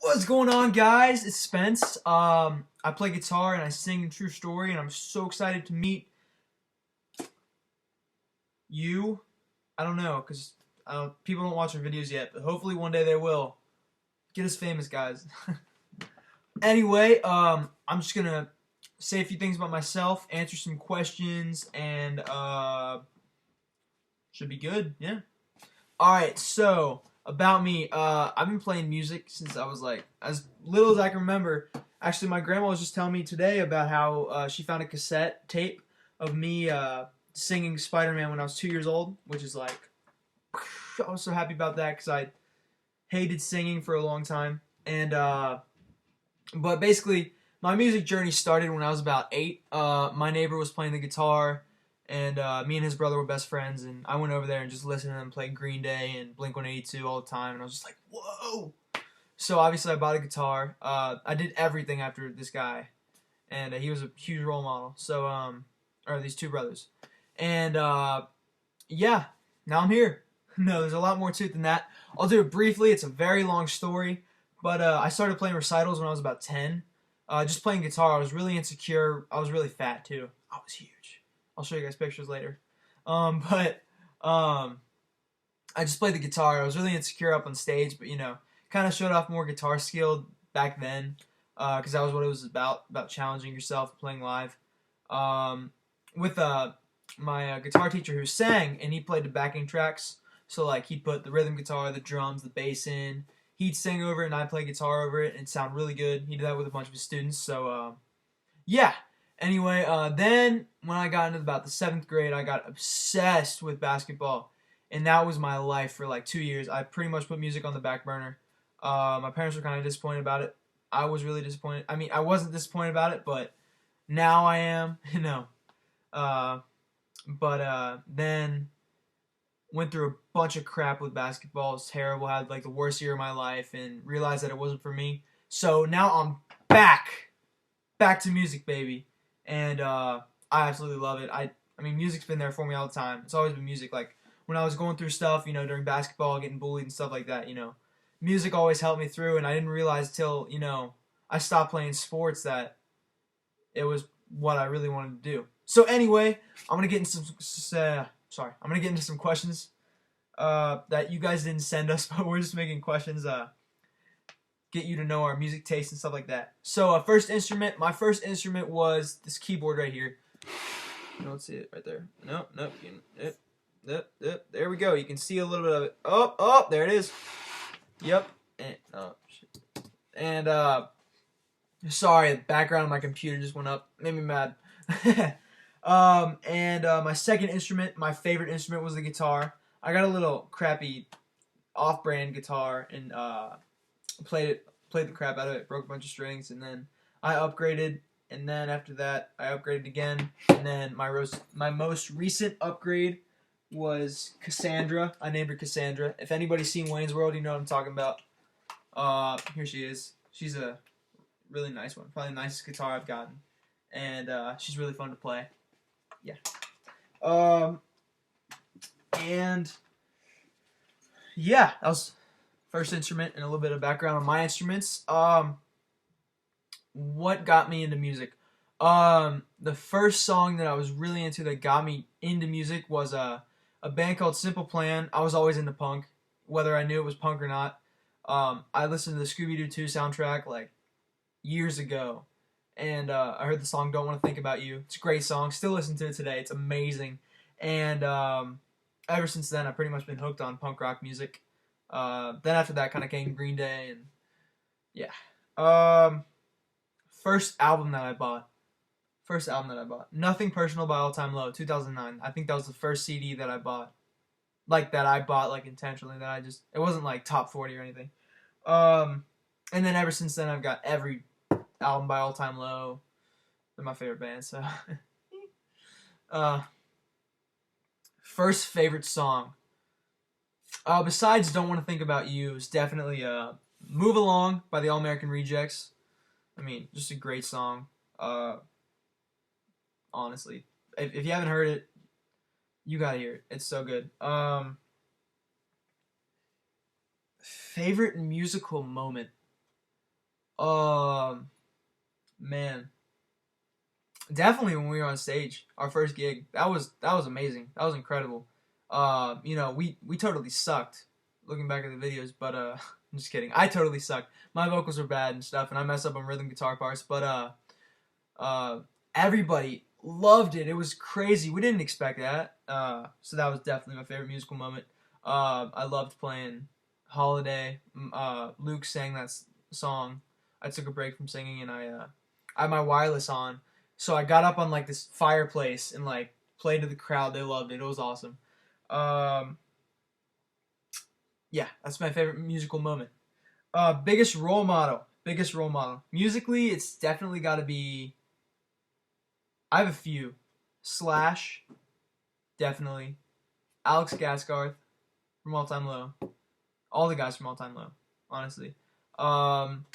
What's going on, guys? It's Spence. I play guitar and I sing a true story, and I'm so excited to meet you. I don't know, because people don't watch our videos yet, but hopefully one day they will. Get us famous, guys. Anyway, I'm just gonna say a few things about myself, answer some questions, and should be good. Yeah. All right. So about me, I've been playing music since I was like as little as I can remember. Actually, my grandma was just telling me today about how she found a cassette tape of me singing Spider-Man when I was 2 years old, which is like I was so happy about that because I hated singing for a long time, and but basically, my music journey started when I was about 8. My neighbor was playing the guitar, and me and his brother were best friends. And I went over there and just listened to them play Green Day and Blink-182 all the time. And I was just like, whoa! So obviously, I bought a guitar. I did everything after this guy, and he was a huge role model. So, or these two brothers, and yeah, now I'm here. No, there's a lot more to it than that. I'll do it briefly. It's a very long story. But I started playing recitals when I was about 10. Just playing guitar. I was really insecure. I was really fat, too. I was huge. I'll show you guys pictures later. But I just played the guitar. I was really insecure up on stage, but, kind of showed off more guitar skill back then because that was what it was about challenging yourself, playing live. With my guitar teacher who sang, and he played the backing tracks. So, like, he'd put the rhythm guitar, the drums, the bass in. He'd sing over it, and I'd play guitar over it, and it'd sound really good. He did that with a bunch of his students. So, yeah. Anyway, then when I got into about the 7th grade, I got obsessed with basketball. And that was my life for like 2 years. I pretty much put music on the back burner. My parents were kind of disappointed about it. I was really disappointed. I mean, I wasn't disappointed about it, but now I am. Uh, but then went through a bunch of crap with basketball. It was terrible. Had like the worst year of my life, and realized that it wasn't for me. So now I'm back to music, baby, and I absolutely love it. I mean, music's been there for me all the time. It's always been music. Like when I was going through stuff, during basketball, getting bullied and stuff like that, music always helped me through. And I didn't realize till I stopped playing sports that it was what I really wanted to do. So anyway, I'm gonna get into I'm gonna get into some questions that you guys didn't send us, but we're just making questions. Get you to know our music taste and stuff like that. So, my first instrument was this keyboard right here. You don't see it right there. Nope. There we go. You can see a little bit of it. Oh, there it is. Yep. And, oh, shit. And, sorry, the background of my computer just went up. Made me mad. My second instrument, my favorite instrument, was the guitar. I got a little crappy off-brand guitar and played the crap out of it. Broke a bunch of strings, and then I upgraded. And then after that, I upgraded again. And then my most recent upgrade was Cassandra. I named her Cassandra. If anybody's seen Wayne's World, you know what I'm talking about. Here she is. She's a really nice one. Probably the nicest guitar I've gotten. And she's really fun to play. Yeah. And yeah, that was first instrument and a little bit of background on my instruments. What got me into music? The first song that I was really into that got me into music was a band called Simple Plan. I was always into punk, whether I knew it was punk or not. I listened to the Scooby-Doo 2 soundtrack like years ago, and I heard the song "Don't Want to Think About You." It's a great song. Still listen to it today. It's amazing. And ever since then, I've pretty much been hooked on punk rock music. Then after that, kind of came Green Day, and yeah. First album that I bought. Nothing Personal by All Time Low, 2009. I think that was the first CD that I bought. Like intentionally. It wasn't like top 40 or anything. And then ever since then, I've got every album by All Time Low. They're my favorite band, so. First favorite song. Besides Don't Want to Think About You, is definitely Move Along by the All American Rejects. I mean, just a great song. Honestly. If you haven't heard it, you gotta hear it. It's so good. Favorite musical moment. Um, man, definitely when we were on stage, our first gig, that was amazing. That was incredible. We totally sucked. Looking back at the videos, but I'm just kidding. I totally sucked. My vocals were bad and stuff, and I messed up on rhythm guitar parts. But uh, everybody loved it. It was crazy. We didn't expect that. So that was definitely my favorite musical moment. I loved playing Holiday. Luke sang that song. I took a break from singing, and I had my wireless on. So I got up on like this fireplace and like played to the crowd. They loved it. It was awesome. Um, yeah, that's my favorite musical moment. Biggest role model. Biggest role model. Musically, it's definitely got to be. I have a few. Slash, definitely. Alex Gaskarth from All Time Low. All the guys from All Time Low, honestly. Um,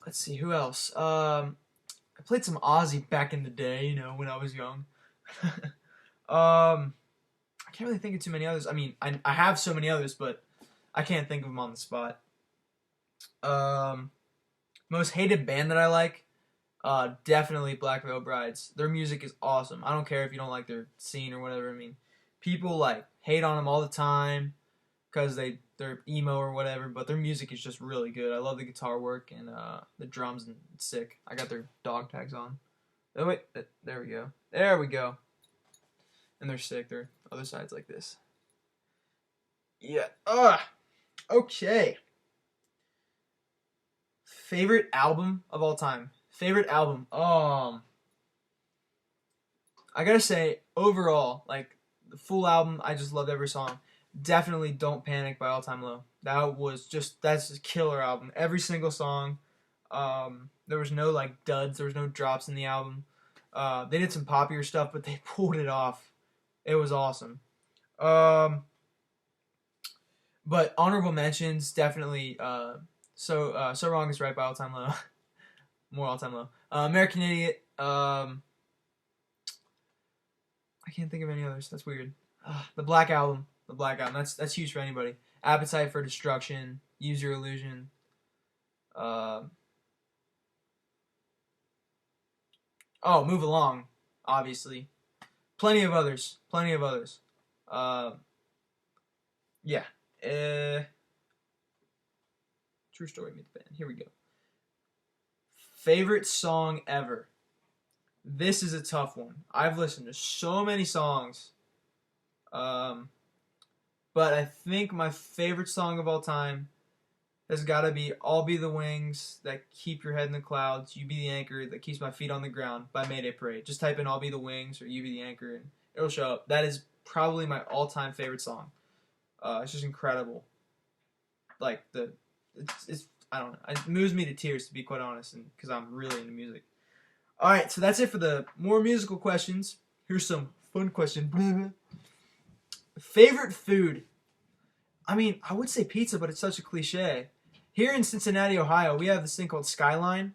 let's see who else. I played some Ozzy back in the day, when I was young. I can't really think of too many others. I mean, I have so many others, but I can't think of them on the spot. Um, Most hated band that I like, definitely Black Veil Brides. Their music is awesome. I don't care if you don't like their scene or whatever. I mean, people like hate on them all the time because they're emo or whatever, but their music is just really good. I love the guitar work and the drums, and it's sick. I got their dog tags on. Oh wait, there we go. There we go. And they're sick. Their other side's like this. Yeah. Okay. Favorite album of all time. Favorite album. I gotta say, overall, like the full album, I just loved every song. Definitely "Don't Panic" by All Time Low. That's a killer album. Every single song. There was no like duds. There was no drops in the album. They did some poppier stuff, but they pulled it off. It was awesome. But honorable mentions definitely. So Wrong is Right by All Time Low. More All Time Low. American Idiot. I can't think of any others. That's weird. The Black Album. The Black Album. That's huge for anybody. Appetite for Destruction. Use Your Illusion. Move Along. Obviously. Plenty of others. Plenty of others. Yeah. True Story Meet the Band. Here we go. Favorite song ever. This is a tough one. I've listened to so many songs. But I think my favorite song of all time has got to be "I'll Be the Wings That Keep Your Head in the Clouds, You Be the Anchor That Keeps My Feet on the Ground" by Mayday Parade. Just type in "I'll Be the Wings" or "You Be the Anchor" and it'll show up. That is probably my all-time favorite song. It's just incredible. Like it's I don't know. It moves me to tears, to be quite honest, and because I'm really into music. All right, so that's it for the more musical questions. Here's some fun question. Favorite food? I mean, I would say pizza, but it's such a cliche. Here in Cincinnati, Ohio, we have this thing called Skyline,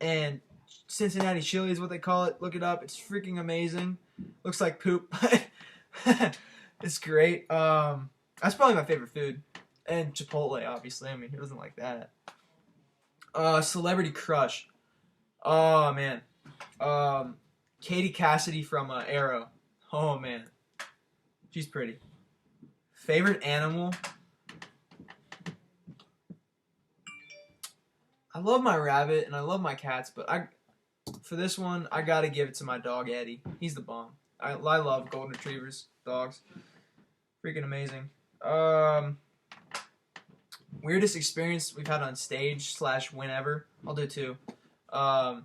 and Cincinnati chili is what they call it. Look it up. It's freaking amazing. Looks like poop, but it's great. That's probably my favorite food. And Chipotle, obviously. I mean, who doesn't like that? Celebrity crush. Oh, man. Katie Cassidy from Arrow. Oh, man. She's pretty. Favorite animal? I love my rabbit and I love my cats, but for this one, I gotta give it to my dog, Eddie. He's the bomb. I love golden retrievers, dogs. Freaking amazing. Weirdest experience we've had on stage / whenever. I'll do two. On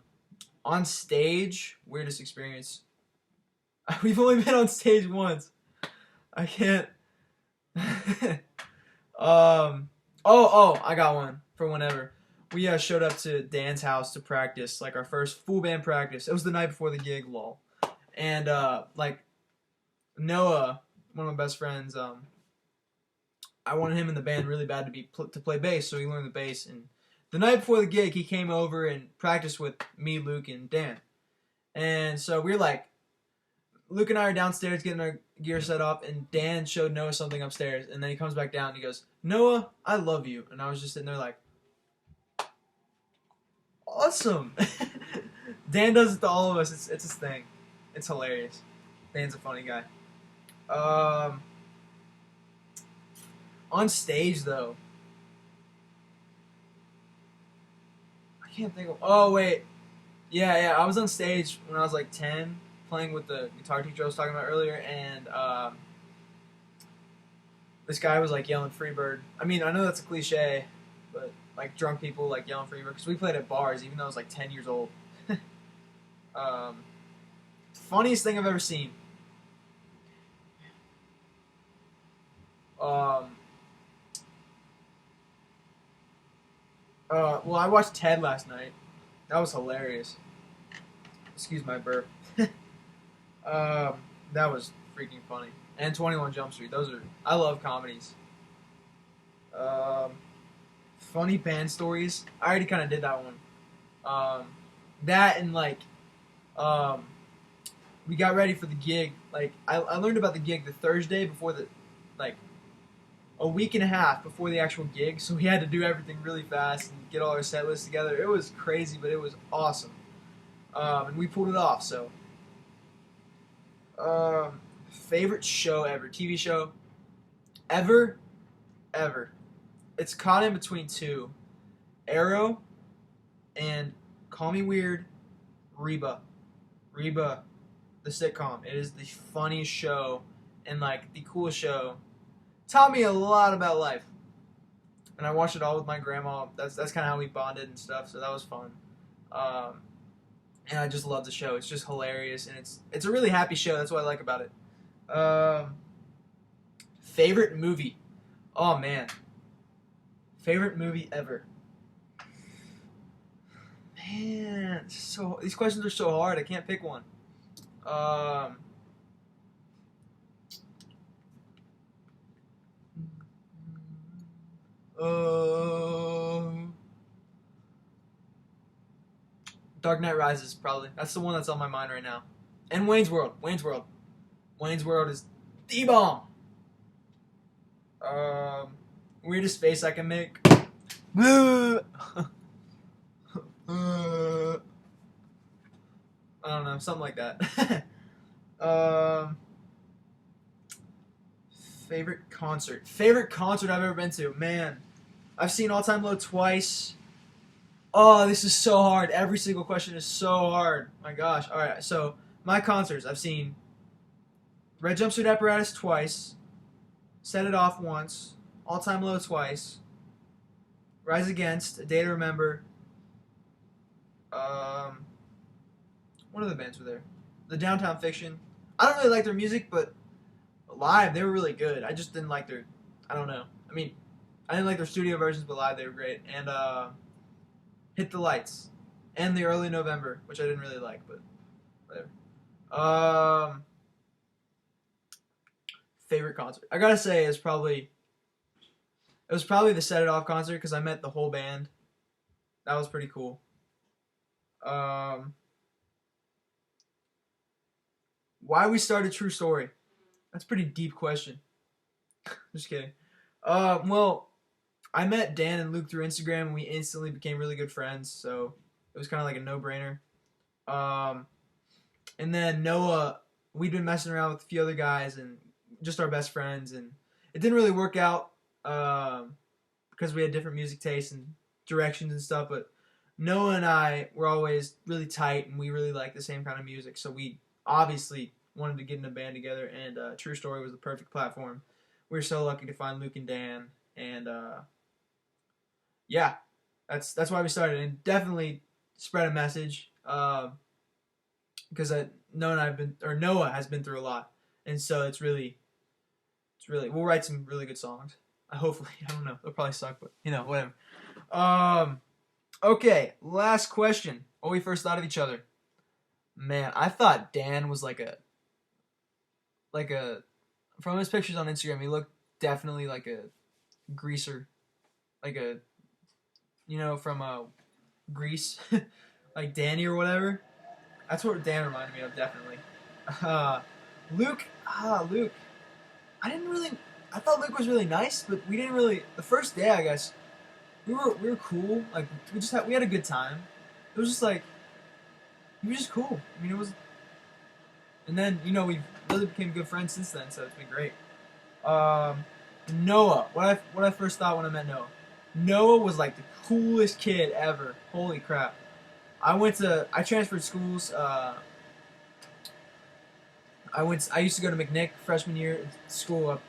stage, weirdest experience. We've only been on stage once. I can't. I got one for whenever. We showed up to Dan's house to practice, like our first full band practice. It was the night before the gig, lol. And like Noah, one of my best friends, I wanted him in the band really bad to play bass, so he learned the bass. And the night before the gig, he came over and practiced with me, Luke, and Dan. And so we're like, Luke and I are downstairs getting our gear set up, and Dan showed Noah something upstairs, and then he comes back down and he goes, "Noah, I love you." And I was just sitting there like, awesome. Dan does it to all of us. It's his thing. It's hilarious. Dan's a funny guy. Um, on stage though, I can't think of. Oh wait, yeah. I was on stage when I was like 10, playing with the guitar teacher I was talking about earlier, and this guy was like yelling "Freebird." I mean, I know that's a cliche, but like drunk people like yelling "Freebird" because we played at bars, even though I was like 10 years old. um, Funniest thing I've ever seen. Um, well, I watched Ted last night. That was hilarious. Excuse my burp. That was freaking funny. And 21 Jump Street. Those are. I love comedies. Um, Funny band stories. I already kind of did that one. That and like, um, we got ready for the gig. Like, I learned about the gig the Thursday before the, like, a week and a half before the actual gig. So we had to do everything really fast and get all our set lists together. It was crazy, but it was awesome. And we pulled it off. So, favorite show ever, TV show ever. It's caught in between two, Arrow and Call Me Weird, Reba. Reba, the sitcom. It is the funniest show and like the coolest show. Taught me a lot about life. And I watched it all with my grandma. That's kind of how we bonded and stuff. So that was fun. Um, and I just love the show. It's just hilarious and it's a really happy show. That's what I like about it. Favorite movie. Oh man, favorite movie ever. Man, so these questions are so hard. I can't pick one. Um, uh, Dark Knight Rises, probably. That's the one that's on my mind right now. And Wayne's World. Wayne's World is the bomb. Weirdest face I can make. I don't know, something like that. um, Favorite concert I've ever been to. Man, I've seen All Time Low twice. Oh, this is so hard. Every single question is so hard. My gosh. All right, so my concerts. I've seen Red Jumpsuit Apparatus twice. Set It Off once. All Time Low twice. Rise Against. A Day to Remember. What other bands were there? The Downtown Fiction. I don't really like their music, but live they were really good. I just didn't like their. I don't know. I mean, I didn't like their studio versions, but live they were great. And Hit the Lights, and the Early November, which I didn't really like, but whatever. Favorite concert. I gotta say it was probably the Set It Off concert because I met the whole band. That was pretty cool. Why we started True Story? That's a pretty deep question. Just kidding. Well, I met Dan and Luke through Instagram, and we instantly became really good friends. So it was kind of like a no-brainer. Um, and then Noah, we'd been messing around with a few other guys, and just our best friends, and it didn't really work out because we had different music tastes and directions and stuff. But Noah and I were always really tight, and we really liked the same kind of music. So we obviously wanted to get in a band together, and True Story was the perfect platform. We were so lucky to find Luke and Dan, and yeah, that's why we started, and definitely spread a message because Noah has been through a lot, and so it's really we'll write some really good songs. Hopefully, I don't know, they'll probably suck, but whatever. Okay, last question. What we first thought of each other. Man, I thought Dan was like a from his pictures on Instagram, he looked definitely like a greaser, like a from Grease, like Danny or whatever. That's what Dan reminded me of, definitely. Luke, Luke. I thought Luke was really nice, but we didn't really. The first day, I guess, we were cool. Like we had a good time. it was just like he was just cool. I mean, it was, and then we've really became good friends since then, so it's been great. Um, Noah, what I first thought when I met Noah. Noah was like the coolest kid ever. Holy crap! I transferred schools. I used to go to McNick freshman year school up,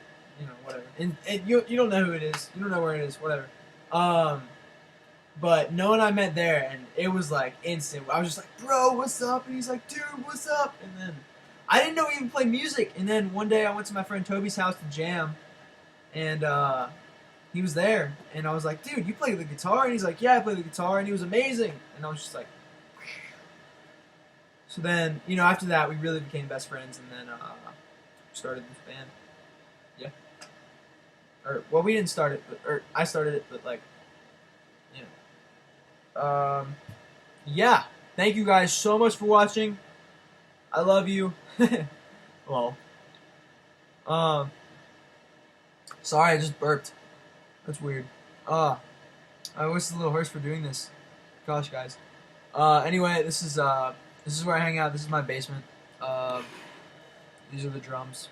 whatever. And you don't know who it is. You don't know where it is. Whatever. Um, but Noah and I met there, and it was like instant. I was just like, bro, what's up? And he's like, dude, what's up? And then I didn't know he even played music. And then one day I went to my friend Toby's house to jam, and he was there, and I was like, dude, you play the guitar? And he's like, yeah, I play the guitar, and he was amazing. And I was just like, so then, after that, we really became best friends, and then started this band. Yeah. Or, well, we didn't start it, or I started it, but, like, yeah. Thank you guys so much for watching. I love you. Well, sorry, I just burped. That's weird. I was a little hoarse for doing this. Gosh, guys. Anyway, this is where I hang out. This is my basement. These are the drums.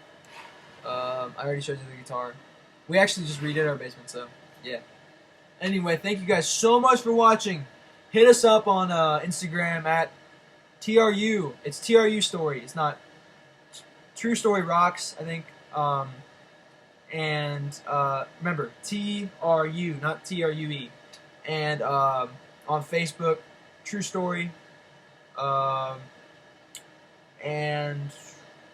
I already showed you the guitar. We actually just redid our basement, so yeah. Anyway, thank you guys so much for watching. Hit us up on Instagram at T.R.U. It's T.R.U. Story. It's not True Story Rocks, I think. And remember, T.R.U., not T.R.U.E. And on Facebook, True Story. And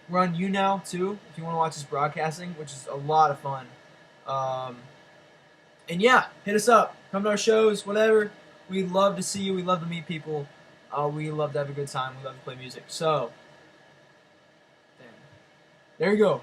we're on YouNow too, if you want to watch us broadcasting, which is a lot of fun. And yeah, hit us up. Come to our shows, whatever. We love to see you. We love to meet people. We love to have a good time. We love to play music. So, there you go.